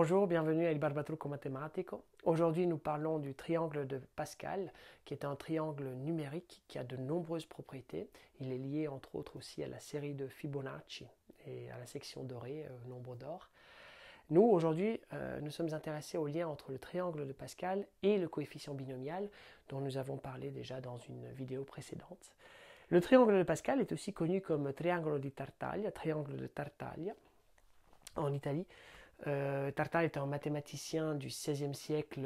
Bonjour, bienvenue à Il Barbatrucco Matematico. Aujourd'hui, nous parlons du triangle de Pascal, qui est un triangle numérique qui a de nombreuses propriétés. Il est lié entre autres aussi à la série de Fibonacci et à la section dorée, nombre d'or. Nous, aujourd'hui, nous sommes intéressés au lien entre le triangle de Pascal et le coefficient binomial, dont nous avons parlé déjà dans une vidéo précédente. Le triangle de Pascal est aussi connu comme triangolo di Tartaglia, triangle de Tartaglia, en Italie. Tartaglia est un mathématicien du XVIe siècle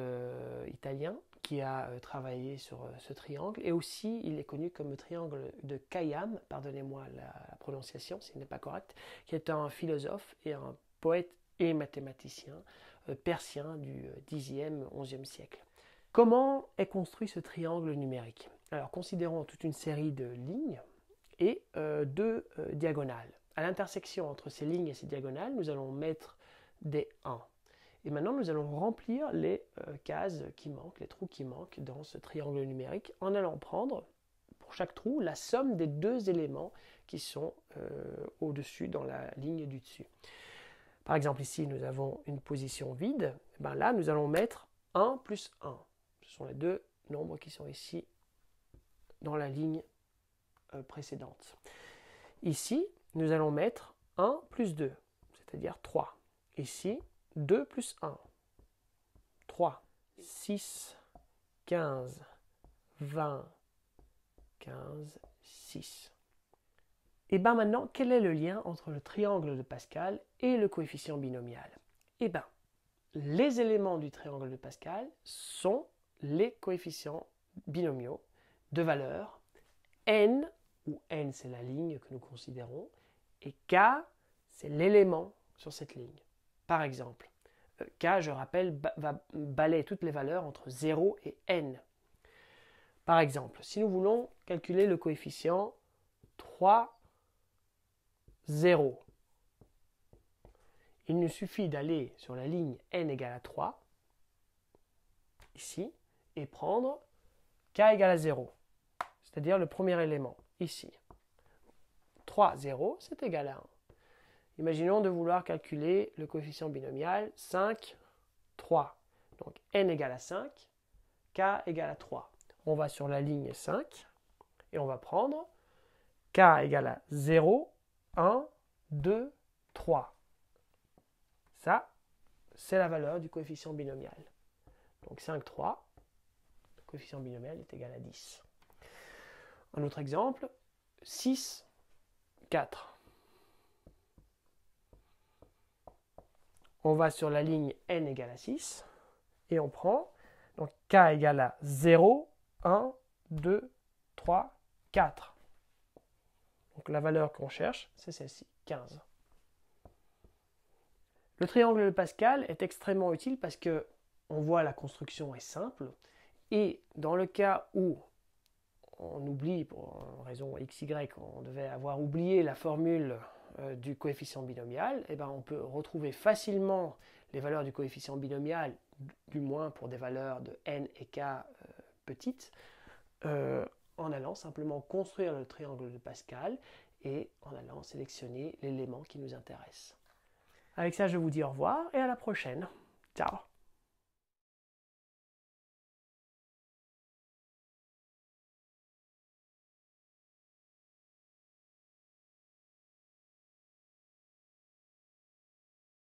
italien qui a travaillé sur ce triangle, et aussi il est connu comme le triangle de Khayyam, pardonnez-moi la prononciation s'il n'est pas correct, qui est un philosophe et un poète et mathématicien persien du Xe, XIe siècle. Comment est construit ce triangle numérique? Alors considérons toute une série de lignes et deux diagonales. À l'intersection entre ces lignes et ces diagonales, nous allons mettre des 1. Et maintenant, nous allons remplir les cases qui manquent, les trous qui manquent dans ce triangle numérique, en allant prendre, pour chaque trou, la somme des deux éléments qui sont au-dessus, dans la ligne du dessus. Par exemple, ici, nous avons une position vide. Et bien là, nous allons mettre 1 plus 1. Ce sont les deux nombres qui sont ici dans la ligne précédente. Ici, nous allons mettre 1 plus 2, c'est-à-dire 3. Ici, 2 plus 1, 3, 6, 15, 20, 15, 6. Et bien maintenant, quel est le lien entre le triangle de Pascal et le coefficient binomial? Et bien, les éléments du triangle de Pascal sont les coefficients binomiaux de valeur n, où n c'est la ligne que nous considérons, et k c'est l'élément sur cette ligne. Par exemple, k, je rappelle, va balayer toutes les valeurs entre 0 et n. Par exemple, si nous voulons calculer le coefficient 3, 0, il nous suffit d'aller sur la ligne n égale à 3, ici, et prendre k égale à 0, c'est-à-dire le premier élément, ici. 3, 0, c'est égal à 1. Imaginons de vouloir calculer le coefficient binomial 5, 3. Donc n égale à 5, k égale à 3. On va sur la ligne 5 et on va prendre k égale à 0, 1, 2, 3. Ça, c'est la valeur du coefficient binomial. Donc 5, 3, le coefficient binomial est égal à 10. Un autre exemple, 6, 4. On va sur la ligne n égale à 6 et on prend donc k égale à 0, 1, 2, 3, 4. Donc la valeur qu'on cherche, c'est celle-ci, 15. Le triangle de Pascal est extrêmement utile parce que on voit la construction est simple, et dans le cas où on oublie, pour une raison xy, on devait avoir oublié la formule du coefficient binomial, et ben on peut retrouver facilement les valeurs du coefficient binomial, du moins pour des valeurs de n et k petites, en allant simplement construire le triangle de Pascal et en allant sélectionner l'élément qui nous intéresse. Avec ça, je vous dis au revoir et à la prochaine. Ciao!